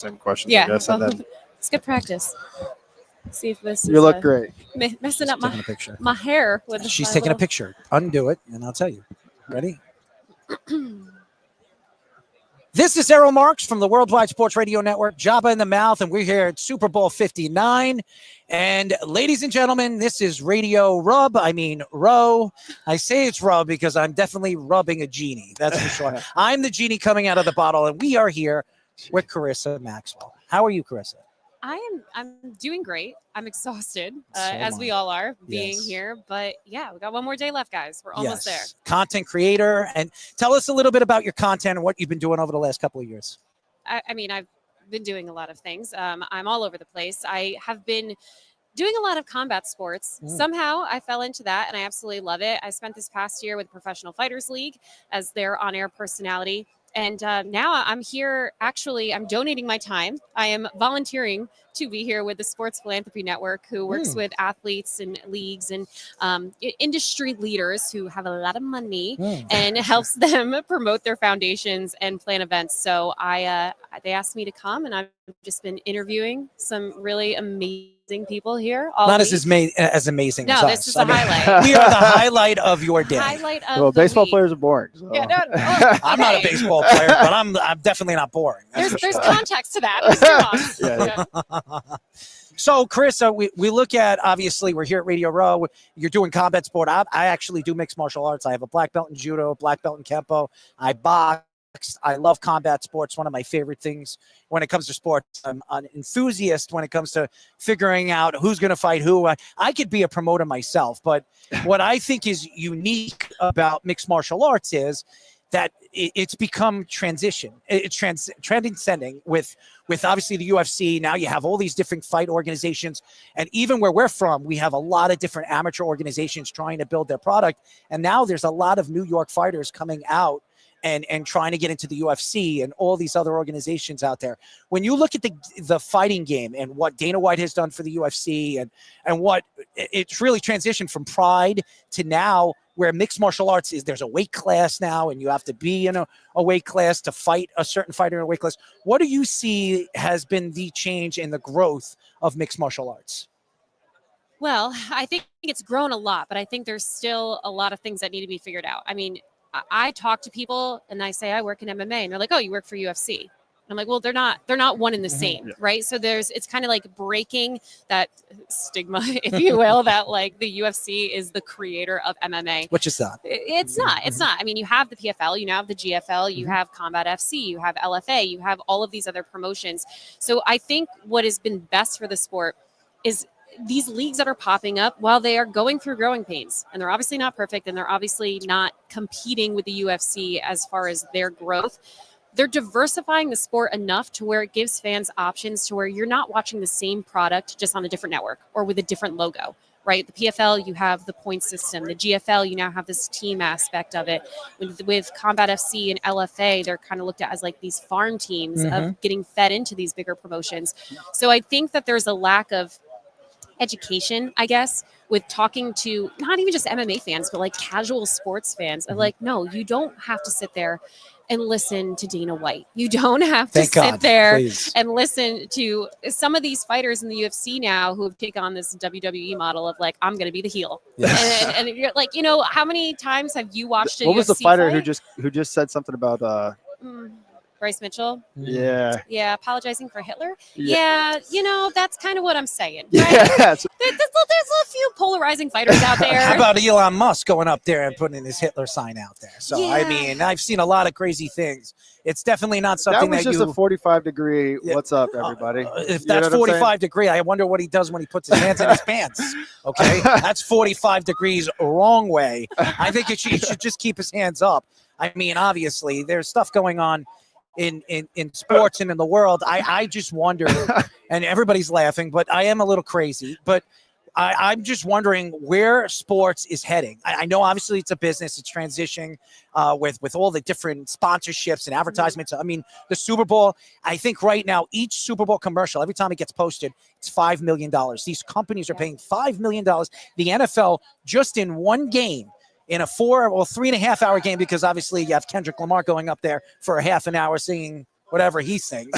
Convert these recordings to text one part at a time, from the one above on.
same questions. Yeah, I guess. And then it's good practice. See if this You is look great. messing up taking a picture. my hair. With She's my taking a little- picture. Undo it, and I'll tell you. Ready? This is Errol Marks from the Worldwide Sports Radio Network, Jabba in the Mouth, and we're here at Super Bowl 59. And ladies and gentlemen, this is Radio Rub. I mean, Row. I say it's Rub because I'm definitely rubbing a genie. That's for sure. I'm the genie coming out of the bottle, and we are here with Carissa Maxwell. How are you, Carissa? I'm doing great. I'm exhausted, So as am we I. all are being Yes. here. But yeah, we got one more day left, guys. We're almost there. Content creator. And tell us a little bit about your content and what you've been doing over the last couple of years. I mean, I've been doing a lot of things. I'm all over the place. I have been doing a lot of combat sports. Somehow I fell into that and I absolutely love it. I spent this past year with Professional Fighters League as their on-air personality. And now I'm here. Actually, I'm donating my time. I am volunteering to be here with the Sports Philanthropy Network, who works with athletes and leagues and industry leaders who have a lot of money and helps them promote their foundations and plan events. So they asked me to come, and I've just been interviewing some really amazing people here. All Not week. as amazing No, as this us. is a highlight. We are the highlight of your day. Highlight of Well, the baseball week. players are boring. So. Yeah, no, I'm not a okay. baseball player, but I'm definitely not boring. There's context to that. There's nuance. Yeah. So, Chris, we look at, obviously, we're here at Radio Row. You're doing combat sport. I actually do mixed martial arts. I have a black belt in judo, black belt in kempo. I box. I love combat sports. One of my favorite things when it comes to sports. I'm an enthusiast when it comes to figuring out who's going to fight who. I could be a promoter myself, but what I think is unique about mixed martial arts is that it's become transition. It's transcending with obviously the UFC. Now you have all these different fight organizations. And even where we're from, we have a lot of different amateur organizations trying to build their product. And now there's a lot of New York fighters coming out and trying to get into the UFC and all these other organizations out there. When you look at the fighting game and what Dana White has done for the UFC and what it's really transitioned from Pride to now where mixed martial arts is, there's a weight class now and you have to be in a weight class to fight a certain fighter in a weight class. What do you see has been the change in the growth of mixed martial arts? Well, I think it's grown a lot, but I think there's still a lot of things that need to be figured out. I mean, I talk to people and I say I work in MMA and they're like, "Oh, you work for UFC." And I'm like, "Well, they're not one and the same, right?" So it's kind of like breaking that stigma, if you will, that like the UFC is the creator of MMA, Which is not. It's not. It's not. I mean, you have the PFL, you now have the GFL, you have Combat FC, you have LFA, you have all of these other promotions. So I think what has been best for the sport is these leagues that are popping up while they are going through growing pains, and they're obviously not perfect and they're obviously not competing with the UFC as far as their growth. They're diversifying the sport enough to where it gives fans options to where you're not watching the same product just on a different network or with a different logo, right? The PFL, you have the point system. The GFL, you now have this team aspect of it. With Combat FC and LFA, they're kind of looked at as like these farm teams of getting fed into these bigger promotions. So I think that there's a lack of education, I guess, with talking to not even just MMA fans, but like casual sports fans. I'm like, no, you don't have to sit there and listen to Dana White. You don't have to sit there and listen to some of these fighters in the UFC now who have taken on this WWE model of like, I'm going to be the heel. Yes. And you're like, you know, how many times have you watched a What was the UFC fighter fight? who just said something about Bryce Mitchell. Yeah, apologizing for Hitler. Yeah, you know, that's kind of what I'm saying. Right? Yeah. There's a few polarizing fighters out there. How about Elon Musk going up there and putting his Hitler sign out there? So, Yeah. I mean, I've seen a lot of crazy things. It's definitely not something that was just a 45-degree. What's up, everybody? If that's 45 degree, I wonder what he does when he puts his hands in his pants. Okay, that's 45 degrees wrong way. I think he should just keep his hands up. I mean, obviously, there's stuff going on in sports and in the world. I just wonder, and everybody's laughing, but I am a little crazy. But I'm just wondering where sports is heading. I know obviously it's a business, it's transitioning with all the different sponsorships and advertisements. I mean, the Super Bowl, I think right now, each Super Bowl commercial, every time it gets posted, it's $5 million. These companies are paying $5 million. The NFL, just in one game, in a 3.5 hour game, because obviously you have Kendrick Lamar going up there for a half an hour singing whatever he sings.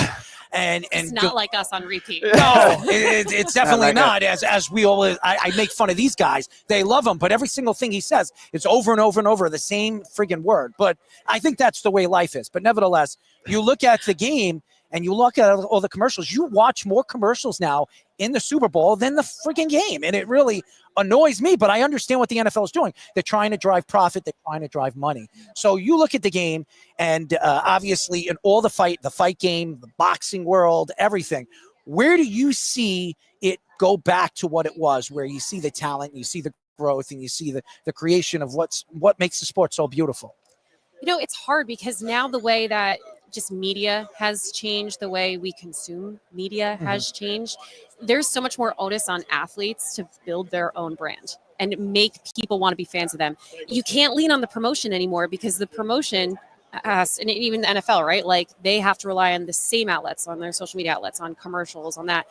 And it's not like us on repeat. No, it's definitely not. As we always, I make fun of these guys. They love him, but every single thing he says, it's over and over and over the same friggin' word. But I think that's the way life is. But nevertheless, you look at the game and you look at all the commercials. You watch more commercials now in the Super Bowl than the friggin' game, and it really annoys me. But I understand what the NFL is doing. They're trying to drive profit. They're trying to drive money. So you look at the game, and obviously in all the fight game, the boxing world, everything. Where do you see it go back to what it was, where you see the talent, you see the growth, and you see the creation of what makes the sport so beautiful? It's hard because now the way that just media has changed, the way we consume media has changed. There's so much more onus on athletes to build their own brand and make people want to be fans of them. You can't lean on the promotion anymore because the promotion has, and even the NFL, right? Like they have to rely on the same outlets, on their social media outlets, on commercials, on that.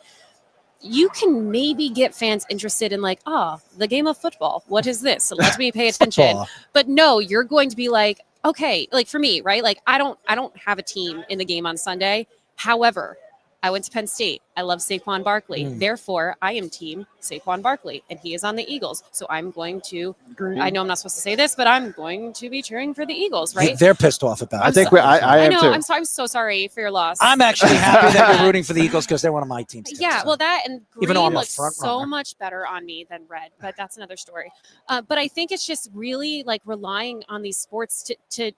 You can maybe get fans interested in like, the game of football. What is this? So let me pay attention. But no, you're going to be like, okay, like for me, right? Like I don't have a team in the game on Sunday. However, I went to Penn State. I love Saquon Barkley. Therefore, I am team Saquon Barkley, and he is on the Eagles. So I'm going to, I know I'm not supposed to say this, but I'm going to be cheering for the Eagles, right? They're pissed off about it. I am too. I'm so sorry for your loss. I'm actually happy that you're rooting for the Eagles because they're one of my teams too, yeah, so. Well, that and green Even though I'm a looks front so runner. much better on me than red, but that's another story. But I think it's just really like relying on these sports to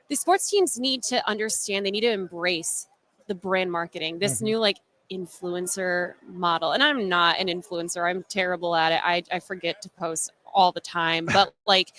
the sports teams need to understand, they need to embrace the brand marketing, this new like influencer model. And I'm not an influencer. I'm terrible at it. I forget to post all the time, but like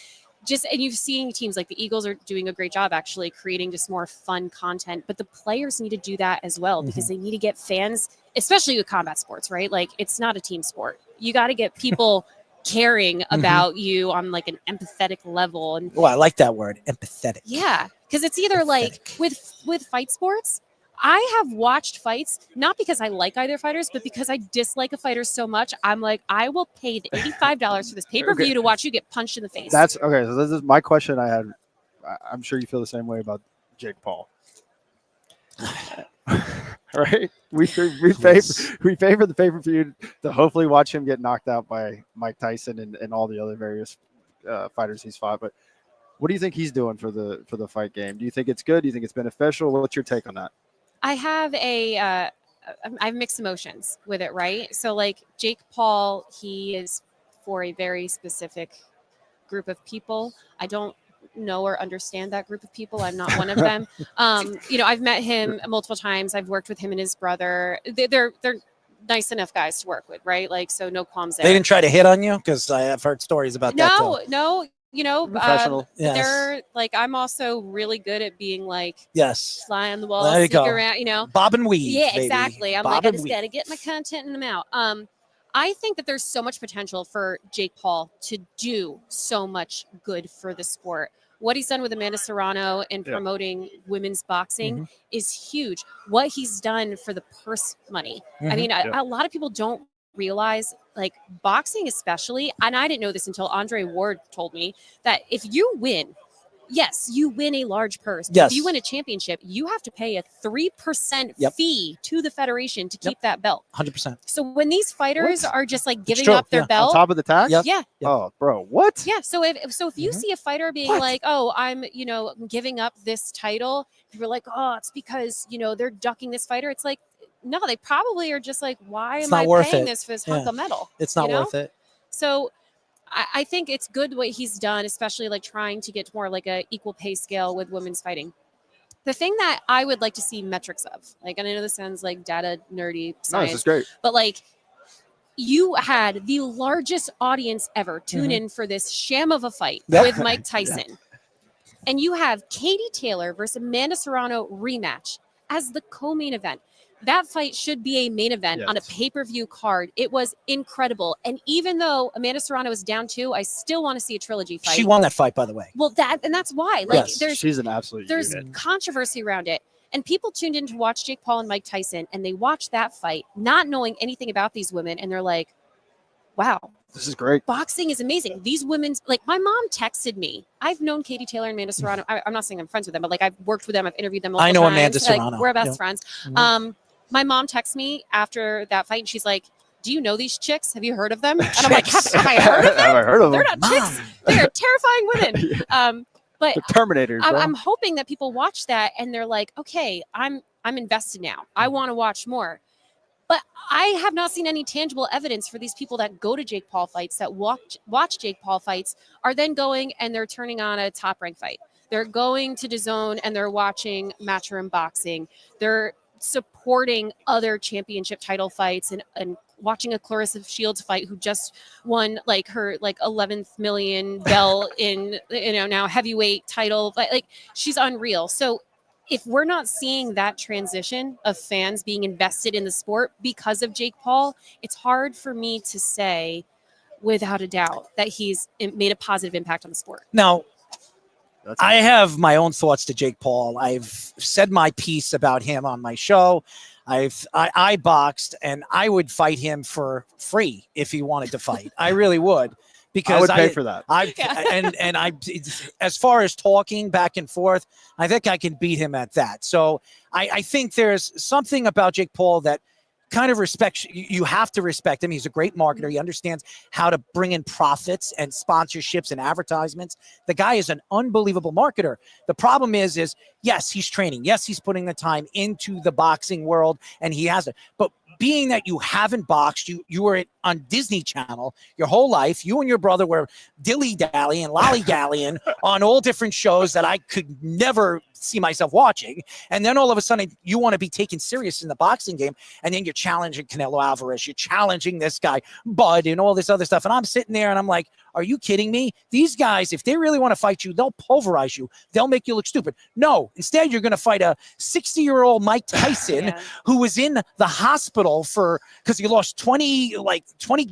and you've seen teams like the Eagles are doing a great job actually creating just more fun content, but the players need to do that as well because they need to get fans, especially with combat sports, right? Like it's not a team sport. You got to get people caring about you on like an empathetic level. And I like that word, empathetic. Yeah, because it's either like with fight sports, I have watched fights, not because I like either fighters, but because I dislike a fighter so much. I'm like, I will pay the $85 for this pay-per-view to watch you get punched in the face. That's okay. So this is my question I had. I'm sure you feel the same way about Jake Paul. Right? We favor the pay-per-view to hopefully watch him get knocked out by Mike Tyson and all the other various fighters he's fought. But what do you think he's doing for the fight game? Do you think it's good? Do you think it's beneficial? What's your take on that? I have I have mixed emotions with it, right? So like Jake Paul, he is for a very specific group of people. I don't know or understand that group of people. I'm not one of them. I've met him multiple times. I've worked with him and his brother. They're nice enough guys to work with, right? Like, so no qualms there. They didn't try to hit on you? Because I have heard stories about that. No. Professional. They're like, I'm also really good at being like, fly on the wall, there you sneak go. around, bob and weave. Yeah, baby. exactly. I'm Bob like, I and just weave. got to get my content in them out. I think that there's so much potential for Jake Paul to do so much good for the sport. What he's done with Amanda Serrano and promoting women's boxing is huge. What he's done for the purse money. I mean, a lot of people don't realize, like boxing especially, and I didn't know this until Andre Ward told me, that if you win, yes, you win a large purse. Yes. If you win a championship, you have to pay a 3% fee to the federation to keep that belt. 100%. So when these fighters are just like giving true. up their belt, On top of the tax? yeah. Oh, bro, what? Yeah. So if you see a fighter being like, oh, I'm giving up this title, you're like, oh, it's because they're ducking this fighter. It's like, no, they probably are just like, why am I paying this for this hunk of metal? It's not worth it. So I think it's good what he's done, especially like trying to get to more like a equal pay scale with women's fighting. The thing that I would like to see metrics of, like, and I know this sounds like data nerdy science, No, this is great. but like you had the largest audience ever tune in for this sham of a fight with Mike Tyson. And you have Katie Taylor versus Amanda Serrano rematch as the co-main event. That fight should be a main event on a pay-per-view card. It was incredible. And even though Amanda Serrano is down 2, I still want to see a trilogy fight. She won that fight, by the way. Well, that's why. Like, she's an absolute there's unit. controversy around it. And people tuned in to watch Jake Paul and Mike Tyson, and they watched that fight, not knowing anything about these women, and they're like, wow, This is great. Boxing is amazing. These women's, like my mom texted me. I've known Katie Taylor and Amanda Serrano. I'm not saying I'm friends with them, but like I've worked with them. I've interviewed them multiple I know times. Amanda Like, Serrano. we're best Yeah. friends. Mhm. My mom texted me after that fight and she's like, do you know these chicks? Have you heard of them? And I'm like, have I heard of them? Have I heard of They're them? not chicks. They're terrifying women. But The Terminators, bro. I'm hoping that people watch that and they're like, okay, I'm invested now. I want to watch more. But I have not seen any tangible evidence for these people that go to Jake Paul fights, that watch Jake Paul fights, are then going and they're turning on a Top Rank fight. They're going to DAZN and they're watching Matchroom Boxing. They're supporting other championship title fights and watching a Clarissa Shields fight who just won like her like 11th million belt in now heavyweight title. But like she's unreal. So if we're not seeing that transition of fans being invested in the sport because of Jake Paul, it's hard for me to say without a doubt that he's made a positive impact on the sport. Now, That's I have my own thoughts to Jake Paul. I've said my piece about him on my show. I boxed, and I would fight him for free if he wanted to fight. I really would, because I would pay for that. I as far as talking back and forth, I think I can beat him at that. So I think there's something about Jake Paul that kind of respects. You have to respect him. He's a great marketer. He understands how to bring in profits and sponsorships and advertisements. The guy is an unbelievable marketer. The problem is yes, he's training. Yes, he's putting the time into the boxing world, and he has it. But being that you haven't boxed, you were on Disney Channel your whole life. You and your brother were dilly-dally and lollygallying on all different shows that I could never see myself watching. And then all of a sudden you want to be taken serious in the boxing game. And then you're challenging Canelo Alvarez. You're challenging this guy, Bud, and all this other stuff. And I'm sitting there and I'm like, are you kidding me? These guys, if they really want to fight you, they'll pulverize you. They'll make you look stupid. No, instead you're going to fight a 60-year-old Mike Tyson who was in the hospital because he lost 20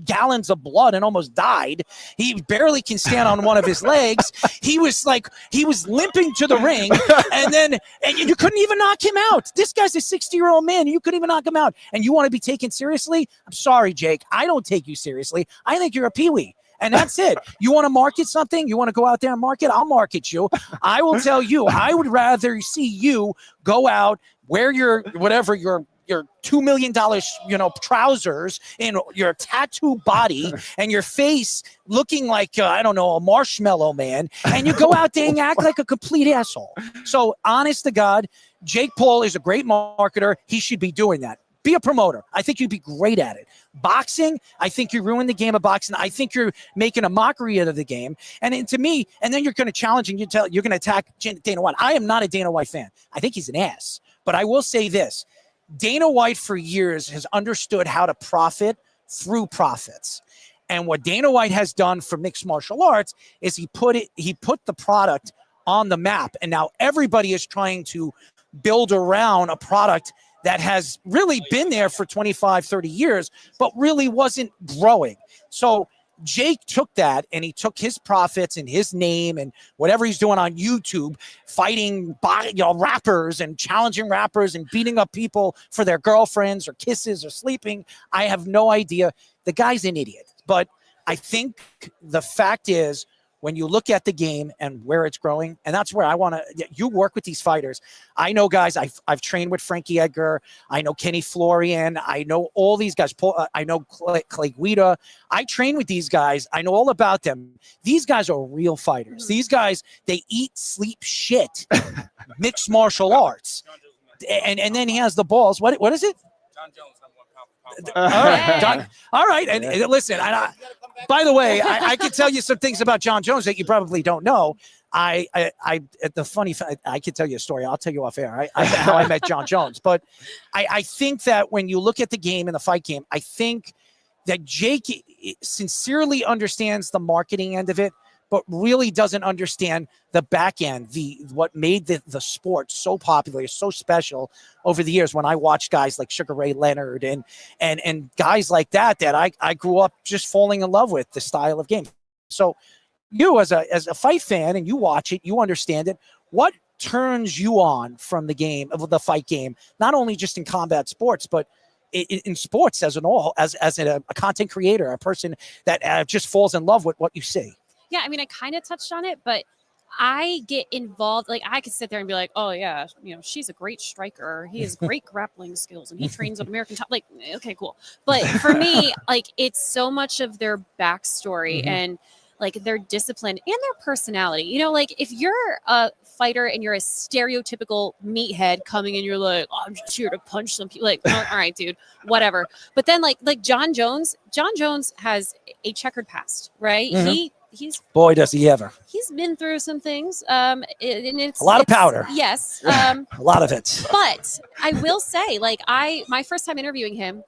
gallons of blood and almost died. He barely can stand on one of his legs. He was limping to the ring, and you couldn't even knock him out. This guy's a 60-year-old man, and you couldn't even knock him out. And you want to be taken seriously? I'm sorry, Jake. I don't take you seriously. I think you're a peewee. And that's it. You want to market something? You want to go out there and market? I'll market you. I will tell you, I would rather see you go out, wear your $2 million, trousers in your tattoo body and your face looking like, a marshmallow man. And you go out there and act like a complete asshole. So honest to God, Jake Paul is a great marketer. He should be doing that. Be a promoter. I think you'd be great at it. Boxing, I think you ruined the game of boxing. I think you're making a mockery out of the game. And to me, and then you're going to challenge and you're going to attack Dana White. I am not a Dana White fan. I think he's an ass. But I will say this. Dana White for years has understood how to profit through profits. And what Dana White has done for mixed martial arts is he put the product on the map. And now everybody is trying to build around a product that has really been there for 25, 30 years, but really wasn't growing. So Jake took that and he took his profits and his name and whatever he's doing on YouTube, fighting rappers and challenging rappers and beating up people for their girlfriends or kisses or sleeping. I have no idea. The guy's an idiot. But I think the fact is, when you look at the game and where it's growing, and that's where I want to, you work with these fighters. I know guys, I've trained with Frankie Edgar. I know Kenny Florian. I know all these guys. I know Clay Guida. I train with these guys. I know all about them. These guys are real fighters. These guys, they eat, sleep, shit, mixed martial arts. And then he has the balls. What is it? John Jones. All right. And listen, by the way, I can tell you some things about John Jones that you probably don't know. I could tell you a story. I'll tell you off air. How I met John Jones. But I think that when you look at the game and the fight game, I think that Jake sincerely understands the marketing end of it, but really doesn't understand the back end, what made the sport so popular, so special over the years. When I watched guys like Sugar Ray Leonard and guys like that I grew up just falling in love with the style of game. So you as a fight fan, and you watch it, you understand it. What turns you on from the game, of the fight game, not only just in combat sports, but in sports as an all, as a content creator, a person that just falls in love with what you see. Yeah, I mean, I kind of touched on it, but I get involved. Like, I could sit there and be like, "Oh yeah, she's a great striker. He has great grappling skills, and he trains with American top." Like, okay, cool. But for me, like, it's so much of their backstory and like their discipline and their personality. Like if you're a fighter and you're a stereotypical meathead coming in, you're like, "Oh, I'm just here to punch some people." Like, oh, all right, dude, whatever. But then like John Jones has a checkered past, right? He's boy does he ever. He's been through some things. And it's a lot of powder. Yes. A lot of it. But I will say, like, my first time interviewing him,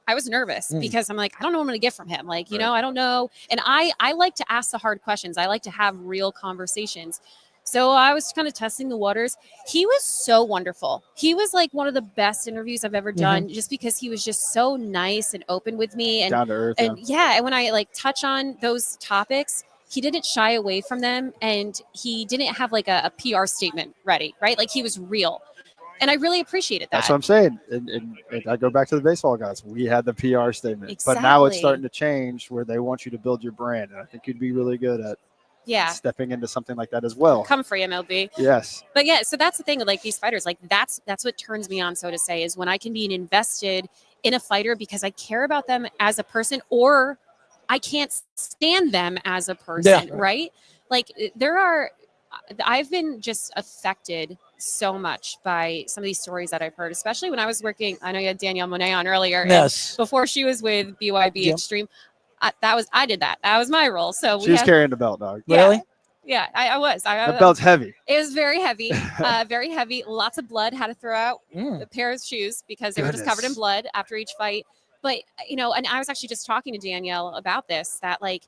I was nervous because I'm like, I don't know what I'm going to get from him. Like, I don't know. And I like to ask the hard questions. I like to have real conversations. So I was kind of testing the waters. He was so wonderful. He was like one of the best interviews I've ever done, just because he was just so nice and open with me, and down to earth. And and when I like touch on those topics, he didn't shy away from them, and he didn't have like a PR statement ready, right? Like, he was real. And I really appreciated that. That's what I'm saying. And I go back to the baseball guys. We had the PR statement, but now it's starting to change where they want you to build your brand. And I think you'd be really good at stepping into something like that as well. Come for you, MLB. Yes. But yeah, so that's the thing with like these fighters. Like that's what turns me on, so to say, is when I can be invested in a fighter because I care about them as a person, or I can't stand them as a person, right? Like I've been just affected so much by some of these stories that I've heard, especially when I was working. I know you had Danielle Monet on earlier. Yes. Before she was with BYB Extreme. I did that. That was my role. So she was carrying the belt, dog. Yeah, really? Yeah, I was. The belt's heavy. It was very heavy, very heavy. Lots of blood. Had to throw out a pair of shoes because they were just covered in blood after each fight. But and I was actually just talking to Danielle about this. That like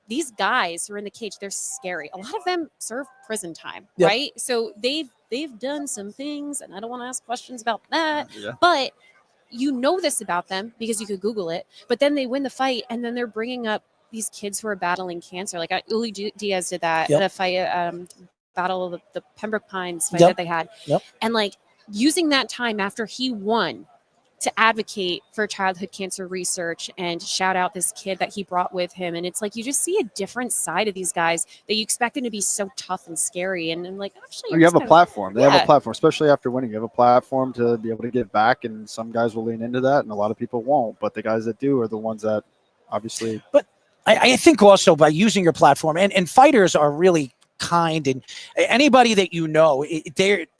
these guys who are in the cage, they're scary. A lot of them serve prison time, right? So they've done some things, and I don't want to ask questions about that. But this about them because you could Google it, but then they win the fight, and then they're bringing up these kids who are battling cancer. Like Uli Diaz did that in a fight, battle of the Pembroke Pines fight that they had. And like using that time after he won to advocate for childhood cancer research and shout out this kid that he brought with him. And it's like, you just see a different side of these guys that you expect them to be so tough and scary. And like, actually, you have a platform. They have a platform, especially after winning. You have a platform to be able to give back, and some guys will lean into that and a lot of people won't. But the guys that do are the ones that obviously. But I think also by using your platform, and fighters are really kind, and anybody that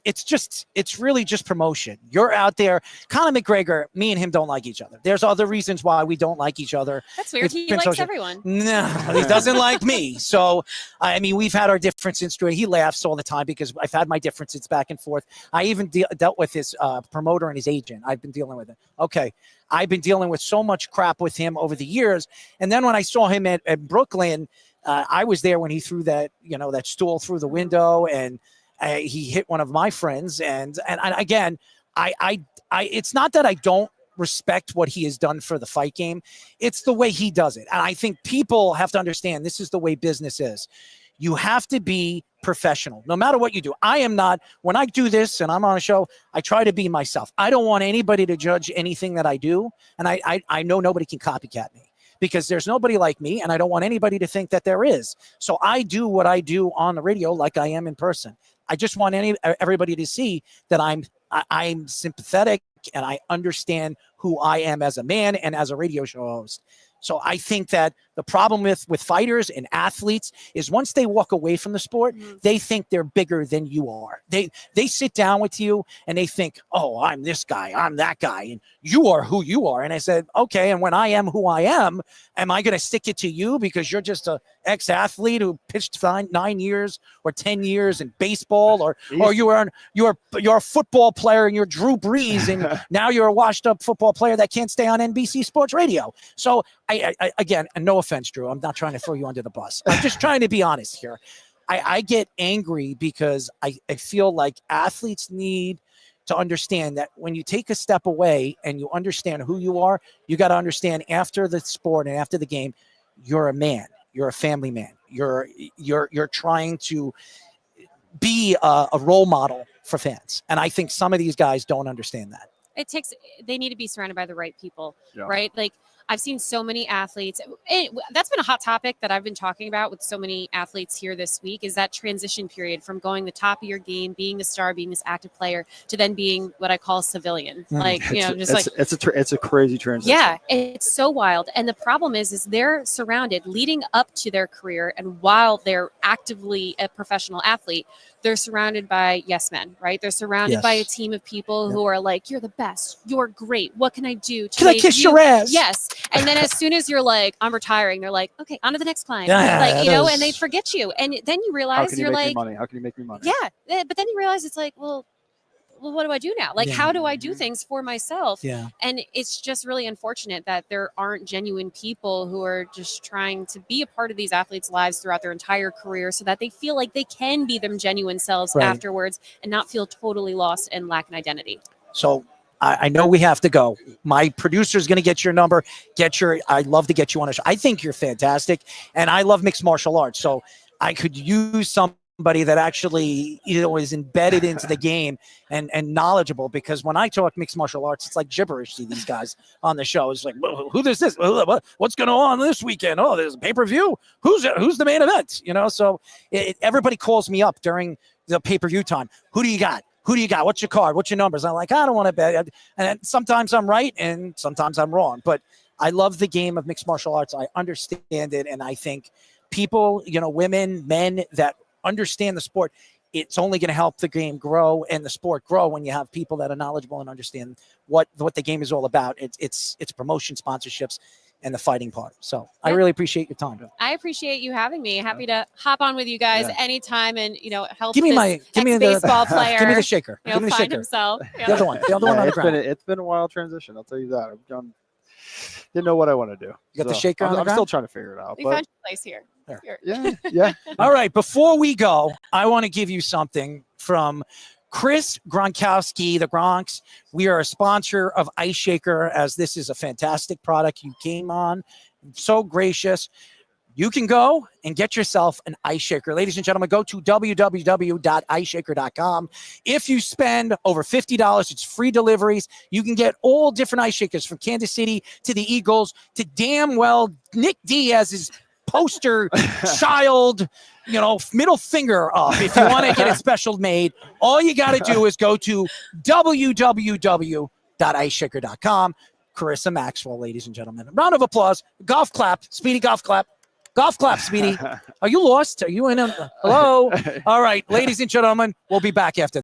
it's really just promotion. You're out there. Conor McGregor, me and him don't like each other. There's other reasons why we don't like each other. That's weird. He likes everyone. No, he doesn't like me. So I mean, we've had our differences. He laughs all the time because I've had my differences back and forth. I even dealt with his promoter and his agent. I've been dealing with it. Okay. I've been dealing with so much crap with him over the years. And then when I saw him at Brooklyn, I was there when he threw that stool through the window, and he hit one of my friends. And again, I it's not that I don't respect what he has done for the fight game. It's the way he does it. And I think people have to understand this is the way business is. You have to be professional, no matter what you do. I am not, when I do this and I'm on a show, I try to be myself. I don't want anybody to judge anything that I do. And I know nobody can copycat me, because there's nobody like me, and I don't want anybody to think that there is. So I do what I do on the radio like I am in person. I just want everybody to see that I'm sympathetic and I understand who I am as a man and as a radio show host. So I think that the problem with fighters and athletes is once they walk away from the sport, they think they're bigger than you are. They sit down with you and they think, oh, I'm this guy, I'm that guy, and you are who you are. And I said, okay, and when I am who I am I going to stick it to you because you're just a ex-athlete who pitched 9 years or 10 years in baseball, or you're a football player and you're Drew Brees and now you're a washed up football player that can't stay on NBC Sports Radio. So I again, and no offense, Drew, I'm not trying to throw you under the bus. I'm just trying to be honest here. I get angry because I feel like athletes need to understand that when you take a step away and you understand who you are, you got to understand after the sport and after the game, you're a man, you're a family man, you're trying to be a role model for fans. And I think some of these guys don't understand that. they need to be surrounded by the right people, Yeah. right? Like I've seen so many athletes. That's been a hot topic that I've been talking about with so many athletes here this week is that transition period from going the top of your game, being the star, being this active player to then being what I call a civilian. Like, It's a crazy transition. Yeah, it's so wild. And the problem is they're surrounded leading up to their career. And while they're actively a professional athlete, they're surrounded by yes men, right? They're surrounded by a team of people who are like, you're the best. You're great. What can I do to Can I kiss your ass? Yes. And then as soon as you're like, I'm retiring, they're like, okay, on to the next climb. And they forget you. And then you realize you're like, money? How can you make me money? Yeah. But then you realize it's like, well, what do I do now? Like, how do I do things for myself? Yeah. And it's just really unfortunate that there aren't genuine people who are just trying to be a part of these athletes' lives throughout their entire career so that they feel like they can be them genuine selves afterwards and not feel totally lost and lack an identity. So I know we have to go. My producer's going to get your number. I'd love to get you on a show. I think you're fantastic. And I love mixed martial arts. So I could use somebody that actually, is embedded into the game and knowledgeable, because when I talk mixed martial arts, it's like gibberish to these guys on the show. It's like, who is this? What's going on this weekend? Oh, there's a pay-per-view. Who's the main event? So everybody calls me up during the pay-per-view time. Who do you got? Who do you got? What's your card? What's your numbers? I'm like, I don't want to bet. And sometimes I'm right and sometimes I'm wrong. But I love the game of mixed martial arts. I understand it. And I think people, women, men that understand the sport, it's only going to help the game grow and the sport grow when you have people that are knowledgeable and understand what the game is all about. It's promotion, sponsorships, and the fighting part. So I really appreciate your time. I appreciate you having me. Happy to hop on with you guys anytime and help. Give me the baseball player. Give me the shaker. Give me the find shaker. himself. The other one. The other one on the ground. It's been a wild transition. I'll tell you that. Didn't know what I want to do. You got the shaker on the ground? I'm still trying to figure it out. We found your place here. Yeah. All right. Before we go, I want to give you something from Chris Gronkowski, the Gronks. We are a sponsor of Ice Shaker, as this is a fantastic product. You came on, so gracious. You can go and get yourself an ice shaker. Ladies and gentlemen, go to www.iceshaker.com. If you spend over $50, it's free deliveries. You can get all different ice shakers, from Kansas City to the Eagles to damn well Nick Diaz's poster child, middle finger up. If you want to get it special made, all you got to do is go to www.iceshaker.com. Carissa Maxwell, ladies and gentlemen. A round of applause. Golf clap. Speedy golf clap. Golf clap, Speedy. Are you lost? Are you in a... Hello? All right, ladies and gentlemen, we'll be back after